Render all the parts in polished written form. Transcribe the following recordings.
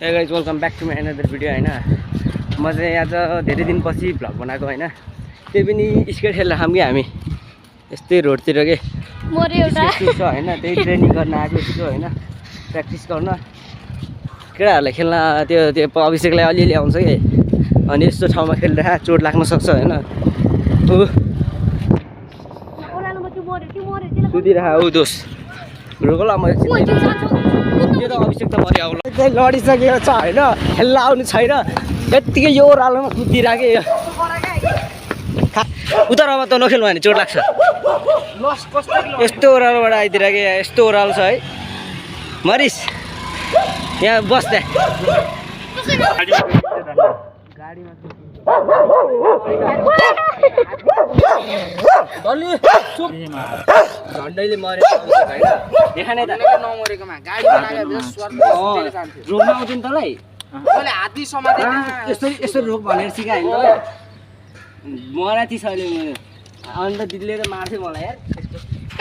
Hey guys, welcome back to my another video हैन म चाहिँ आज धेरै दिनपछि भ्लग बनाएको हैन त्यही पनि स्केट खेल्न आम कि हामी यस्तै रोडतिर के मोरे एउटा छ हैन त्यही ट्रेनिङ गर्न आएको छु हैन प्र्याक्टिस गर्न केटाहरुलाई खेल्न त्यो अभिषेकलाई अलिअलि आउँछ के अनि यस्तो ठाउँमा खेल्दा चोट लाग्न सक्छ हैन सुतिरहा उ दोस रोगला म त्यो त अभिषेक त मरि आउला लडिसकेको छ हैन खेल्न आउनु छैन यतिकै यो ओह्रालोमा कुदिराके उता अब त नखेल्नु भने चोट लाग्छ यस्तो ओह्रालोबाट आइदिराके यस्तो ओह्रालो छ है मरिस यहाँ बस त्यहाँ गाडीमा झन्डैले मरेको हैन देखा नै त नमरेकोमा गाडीमा लागेर स्वर्गले जान्थ्यो रोगमा आउँथ्यो नि तँलाई मैले हात्ती समाते यस्तो रोग भनेर सिकायो नि तँलाई मराठी छ अहिले मेरो अन्त दिदीले त मार्थ्यो मलाई यार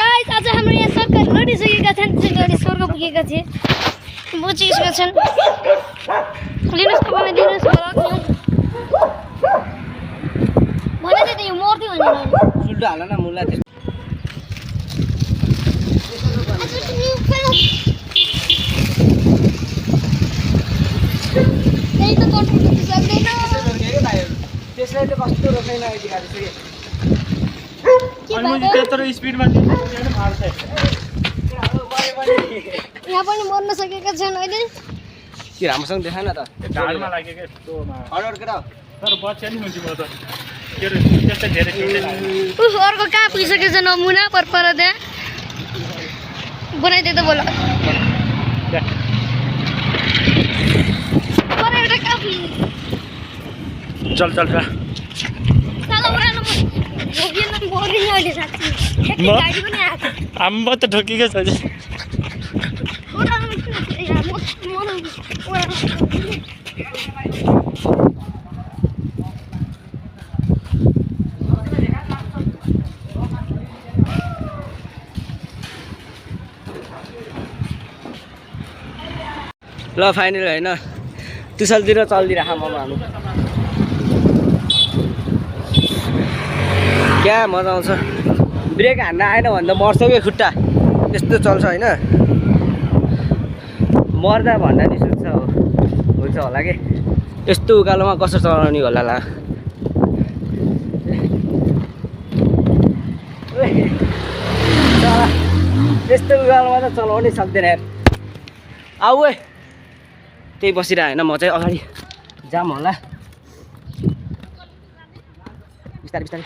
गाइस आज हाम्रो यहाँ सरकार लडिसकेका छन् त्यसैगरी स्वर्ग पुगेका थिए बुझिसकेका छन् लिनुहोस् तपाईँले दिनुहोस् भने चाहिँ यो मर्थ्यो भनेर सुल्टो हाल न मुला त्यो त्यही त कन्ट्रोल गर्न सक्दैन त्यसलाई त कस्तो रोक्दैन आइदिएको छ के भयो तर स्पिडमा मार्छ यहाँ पनि मर्न सकेका छन् अहिले के राम्रोसँग देखा न त ढाडमा लागेको यस्तोमा अर्डर केटा तर बच्चा नि मान्छे भयो त के रे त्यस्तै धेरै किन्दै लाग्यो अर्को कहाँ पुगिसकेको छ नमुना पर त्यहाँ बनाइदिए त बोला पर एउटा कहाँ पुग्यो चल चल साला उडाल्नु ठोकिएन बोरिङ अहिले साथी गाडी पनि आएको आम्बो त ठोकिएको छ उडाल्नु यार म ल फाइनल हैन तुसलतिर चल्दिराख ममा हाल्नु क्या मजा आउँछ ब्रेक हान्न आएन भने त मर्छ क्या खुट्टा यस्तो चल्छ हैन मर्दा भन्दा नि सुत्छ हो हुन्छ होला के यस्तो उकालोमा कसो चलाउने होला ला यस्तो उकालोमा त चलाउनै सक्दैन यार आऊ ए त्यही बसिरह हैन म चाहिँ अगाडि जाम होला बिस्तारै बिस्तारै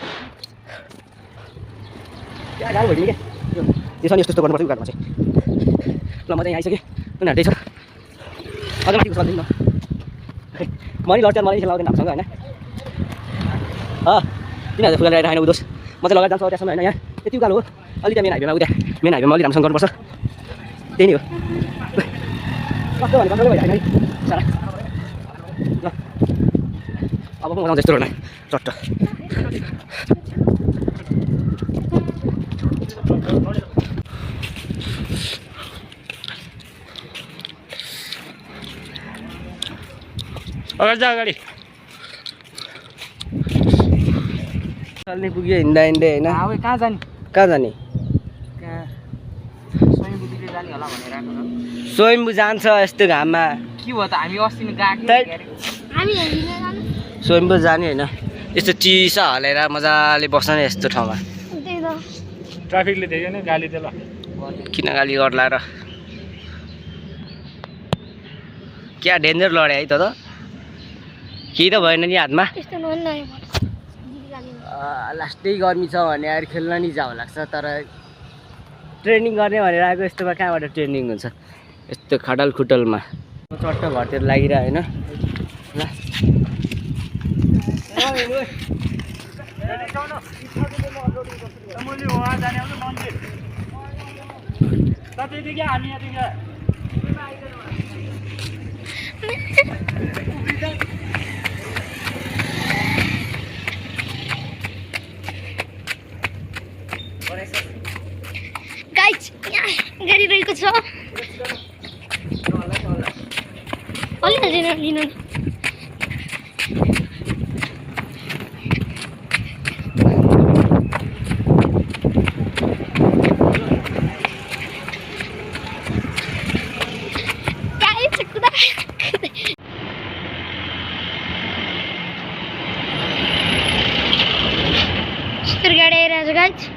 क्या गाह्रो भइदियो क्या त्यसो नि यस्तो गर्नुपर्छ उकालोमा चाहिँ ल म चाहिँ आइसकेँ उनीहरू त्यही छ अझ माथि सक्दैन म नि लड्छ मलाई खेलाउँदैन हामीसँग होइन तिनीहरू फुगा ल्याएर आएन उदोस् म चाहिँ लगाएर जान्छु त्यहाँसम्म होइन यहाँ यति उकालो हो अलिक मेन हाइवेमा उता मेन हाइवेमा अलिक राम्रोसँग गर्नुपर्छ त्यही नै हो कस्तो भने कसैले भइहाल्छ नि सारा ल अब म मजाउँछ यस्तो रोडमा चट्ट अगाडि जा अगाडि चल्ने पुग्यो हिँड्दा हिँड्दै होइन अब कहाँ जाने कहाँ जाने स्वयम्भूतिर जाने होला भनेर आएको छ स्वयम्भू जान्छ यस्तो घाममा के भयो त हामी अस्ति नै गएको हामी हेरिन जानु स्वयम्भू जाने होइन यस्तो चिसा हलेर मजाले बस्न नि यस्तो ठाउँमा त्यही त ट्राफिकले देख्यो नि गाली दिएला किन गाली गर्ला र क्या डेन्जर लड्यो है त केही त भएन नि हातमा त्यस्तो नभन्नु लास्टै गर्मी छ भने यार खेल्न नि जाऊ लाग्छ तर ट्रेनिङ गर्ने भनेर आएको यस्तोमा कहाँबाट ट्रेनिङ हुन्छ यस्तो खडल खुटलमा चट्ट घरतिर लागिरह होइन ल गाइज यहाँ गाडी रहेको छ अलि लिनु नि गाडी आइरहेको छ गाइज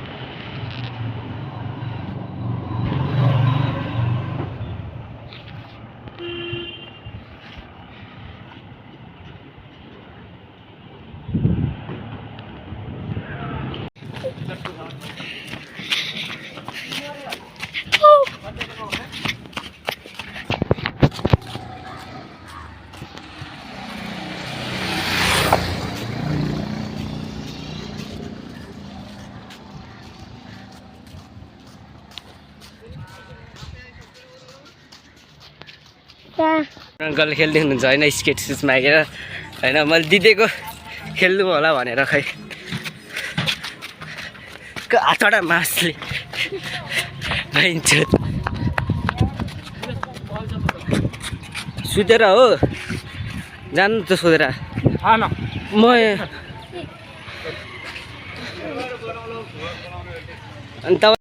अङ्कल खेल्दै हुनुहुन्छ होइन स्केट सुज मागेर होइन मैले दिदीको खेल्नु होला भनेर खै हातवटा मासले सुतेर हो जानु त सोधेर म अनि